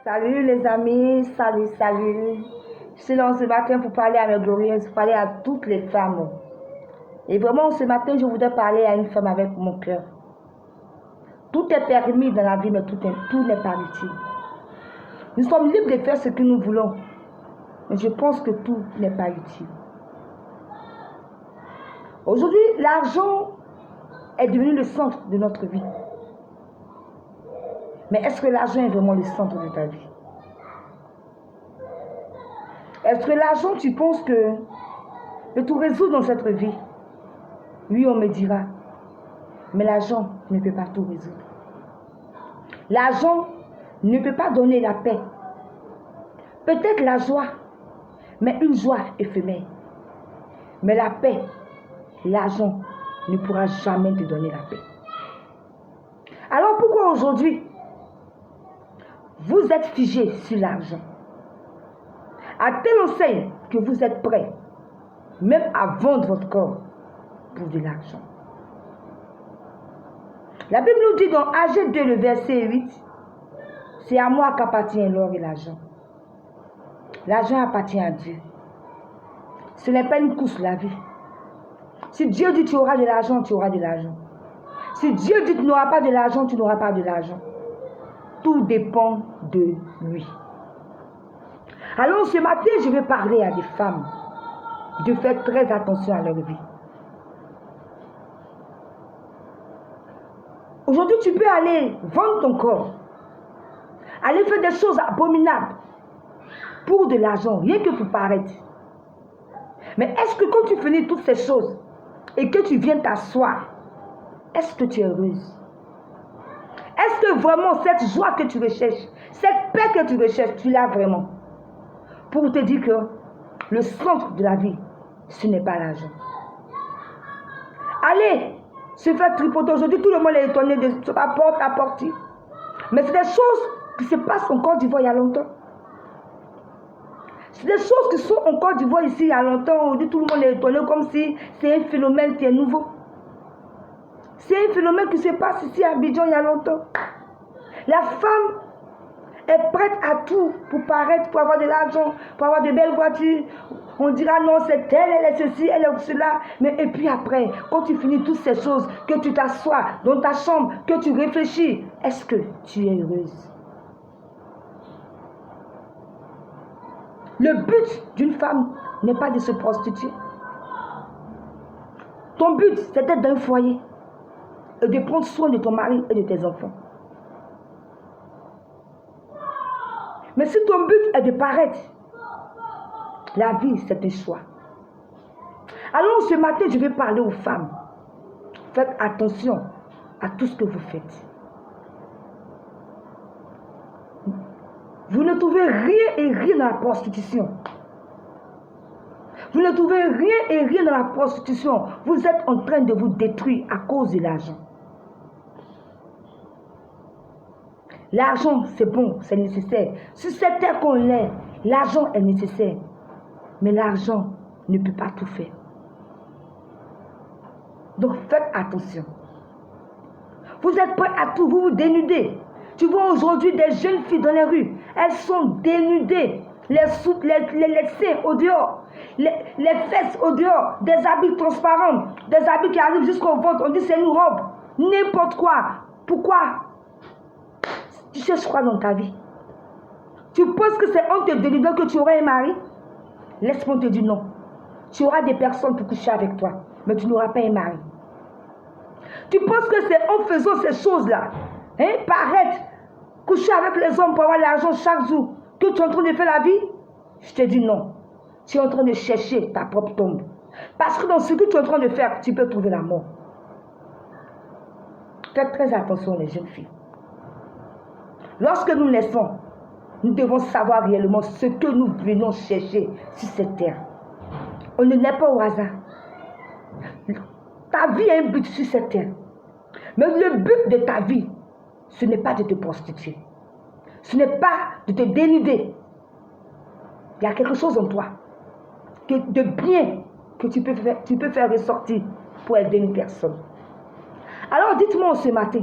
Salut les amis, salut. Je suis là ce matin pour parler à mes glorieuses, pour parler à toutes les femmes. Et vraiment ce matin, je voudrais parler à une femme avec mon cœur. Tout est permis dans la vie, mais tout n'est pas utile. Nous sommes libres de faire ce que nous voulons, mais je pense que tout n'est pas utile. Aujourd'hui, l'argent est devenu le centre de notre vie. Mais est-ce que l'argent est vraiment le centre de ta vie? Est-ce que l'argent, tu penses que peut tout résoudre dans cette vie? Oui, on me dira. Mais l'argent ne peut pas tout résoudre. L'argent ne peut pas donner la paix. Peut-être la joie, mais une joie éphémère. Mais la paix, l'argent ne pourra jamais te donner la paix. Alors pourquoi aujourd'hui, vous êtes figé sur l'argent? À telle enseigne que vous êtes prêt, même à vendre votre corps pour de l'argent. La Bible nous dit dans Agé 2, le verset 8, c'est à moi qu'appartient l'or et l'argent. L'argent appartient à Dieu. Ce n'est pas une course, la vie. Si Dieu dit tu auras de l'argent, tu auras de l'argent. Si Dieu dit tu n'auras pas de l'argent, tu n'auras pas de l'argent. Tout dépend de lui. Alors ce matin, je vais parler à des femmes de faire très attention à leur vie. Aujourd'hui, tu peux aller vendre ton corps, aller faire des choses abominables pour de l'argent, rien que pour paraître. Mais est-ce que quand tu finis toutes ces choses et que tu viens t'asseoir, est-ce que tu es heureuse? Est-ce que vraiment cette joie que tu recherches, cette paix que tu recherches, tu l'as vraiment? Pour te dire que le centre de la vie, ce n'est pas l'argent. Allez se faire tripoter. Aujourd'hui, tout le monde est étonné de ce porte à porte. Mais c'est des choses qui se passent en Côte d'Ivoire il y a longtemps. C'est des choses qui sont en Côte d'Ivoire ici il y a longtemps. Aujourd'hui, tout le monde est étonné comme si c'est un phénomène qui est nouveau. C'est un phénomène qui se passe ici à Abidjan il y a longtemps. La femme est prête à tout pour paraître, pour avoir de l'argent, pour avoir de belles voitures. On dira non, c'est elle est ceci, elle est cela. Mais et puis après, quand tu finis toutes ces choses, que tu t'assois dans ta chambre, que tu réfléchis, est-ce que tu es heureuse? Le but d'une femme n'est pas de se prostituer. Ton but, c'est d'être dans un foyer et de prendre soin de ton mari et de tes enfants. Mais si ton but est de paraître, la vie, c'est un choix. Alors ce matin, je vais parler aux femmes. Faites attention à tout ce que vous faites. Vous ne trouvez rien et rien dans la prostitution. Vous ne trouvez rien et rien dans la prostitution. Vous êtes en train de vous détruire à cause de l'argent. L'argent, c'est bon, c'est nécessaire. Sur cette terre qu'on est, l'argent est nécessaire. Mais l'argent ne peut pas tout faire. Donc faites attention. Vous êtes prêts à tout, vous vous dénudez. Tu vois aujourd'hui des jeunes filles dans les rues, elles sont dénudées. Les seins au dehors, les fesses au dehors, des habits transparents, des habits qui arrivent jusqu'au ventre. On dit c'est une robe, n'importe quoi. Pourquoi? Tu cherches quoi dans ta vie? Tu penses que c'est en te dénudant que tu auras un mari? Laisse-moi te dire non. Tu auras des personnes pour coucher avec toi, mais tu n'auras pas un mari. Tu penses que c'est en faisant ces choses-là, paraître, coucher avec les hommes pour avoir l'argent chaque jour, que tu es en train de faire la vie? Je te dis non. Tu es en train de chercher ta propre tombe. Parce que dans ce que tu es en train de faire, tu peux trouver la mort. Faites très attention les jeunes filles. Lorsque nous naissons, nous devons savoir réellement ce que nous venons chercher sur cette terre. On ne naît pas au hasard. Ta vie a un but sur cette terre. Mais le but de ta vie, ce n'est pas de te prostituer. Ce n'est pas de te dénuder. Il y a quelque chose en toi de bien que tu peux faire ressortir pour aider une personne. Alors dites-moi ce matin,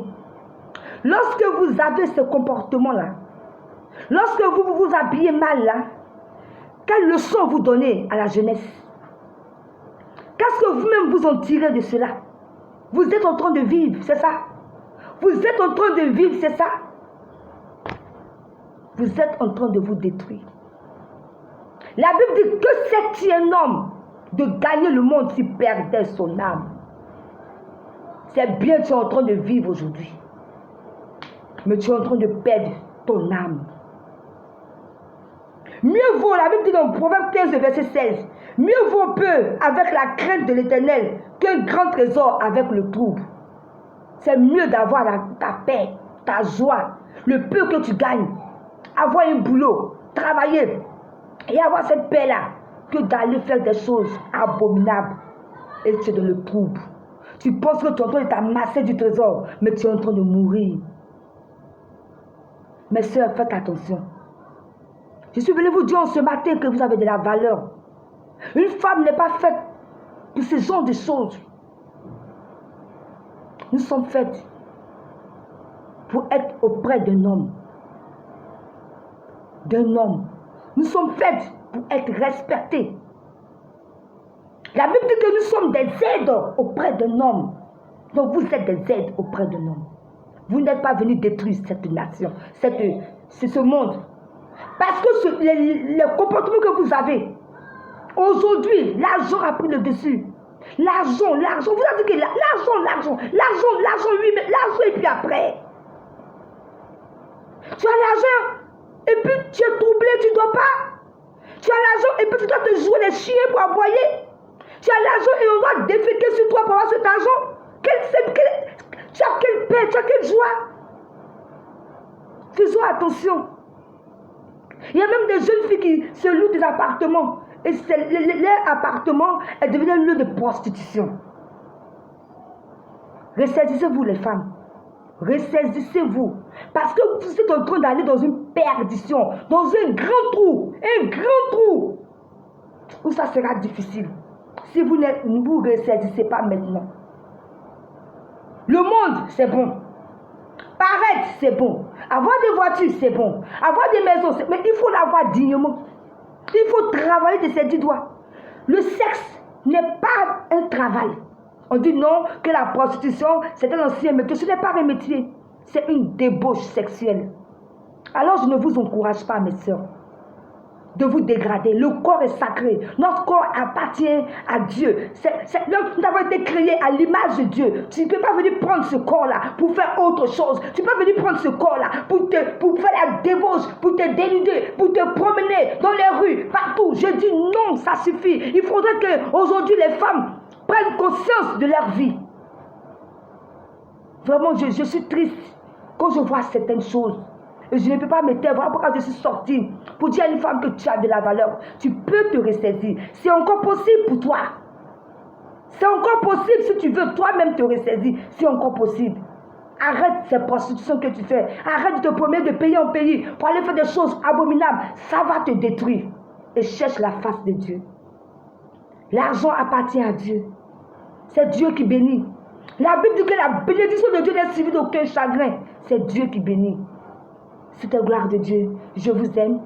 lorsque vous avez ce comportement-là, Lorsque vous habillez mal là, quelle leçon vous donnez à la jeunesse? Qu'est-ce que vous-même vous en tirez de cela? Vous êtes en train de vivre, c'est ça? Vous êtes en train de vivre, c'est ça? Vous êtes en train de vous détruire. La Bible dit que c'est un homme de gagner le monde s'il perdait son âme. C'est bien que tu es en train de vivre aujourd'hui. Mais tu es en train de perdre ton âme. Mieux vaut, la Bible dit dans Proverbe 15, verset 16, mieux vaut peu avec la crainte de l'Éternel qu'un grand trésor avec le trouble. C'est mieux d'avoir ta paix, ta joie, le peu que tu gagnes, avoir un boulot, travailler et avoir cette paix-là que d'aller faire des choses abominables et tu es dans le trouble. Tu penses que tu es en train de t'amasser du trésor, mais tu es en train de mourir. Mes soeurs, faites attention. Je suis venu vous dire ce matin que vous avez de la valeur. Une femme n'est pas faite pour ce genre de choses. Nous sommes faites pour être auprès d'un homme. D'un homme. Nous sommes faites pour être respectés. La Bible dit que nous sommes des aides auprès d'un homme. Donc vous êtes des aides auprès d'un homme. Vous n'êtes pas venus détruire cette nation, ce monde. Parce que le comportement que vous avez, aujourd'hui, l'argent a pris le dessus. L'argent, vous avez dit que l'argent, oui, mais l'argent et puis après. Tu as l'argent et puis tu es troublé, tu ne dois pas. Tu as l'argent et puis tu dois te jouer les chiens pour aboyer. Tu as l'argent et on doit déféquer sur toi pour avoir cet argent. Tu as quelle paix, tu as quelle joie. Faisons attention. Il y a même des jeunes filles qui se louent des appartements. Et leur appartement est devenu un lieu de prostitution. Ressaisissez-vous les femmes. Ressaisissez-vous. Parce que vous êtes en train d'aller dans une perdition. Dans un grand trou. Un grand trou. Où ça sera difficile. Si vous ne vous ressaisissez pas maintenant. Le monde, c'est bon. Paraître, c'est bon. Avoir des voitures, c'est bon. Avoir des maisons, c'est bon. Mais il faut l'avoir dignement. Il faut travailler de ses 10 doigts. Le sexe n'est pas un travail. On dit non, que la prostitution, c'est un ancien métier. Ce n'est pas un métier. C'est une débauche sexuelle. Alors je ne vous encourage pas, mes soeurs, de vous dégrader. Le corps est sacré. Notre corps appartient à Dieu. Nous avons été créés à l'image de Dieu. Tu ne peux pas venir prendre ce corps-là pour faire autre chose. Tu ne peux pas venir prendre ce corps-là pour faire la débauche, pour te dénuder, pour te promener dans les rues, partout. Je dis non, ça suffit. Il faudrait qu'aujourd'hui les femmes prennent conscience de leur vie. Vraiment, je suis triste quand je vois certaines choses. Et je ne peux pas me taire. Voilà pourquoi je suis sortie. Pour dire à une femme que tu as de la valeur. Tu peux te ressaisir. C'est encore possible pour toi. C'est encore possible si tu veux toi-même te ressaisir. C'est encore possible. Arrête ces prostitutions que tu fais. Arrête de te promener de pays en pays pour aller faire des choses abominables. Ça va te détruire. Et cherche la face de Dieu. L'argent appartient à Dieu. C'est Dieu qui bénit. La Bible dit que la bénédiction de Dieu n'est suivie d'aucun chagrin. C'est Dieu qui bénit. C'est la gloire de Dieu. Je vous aime.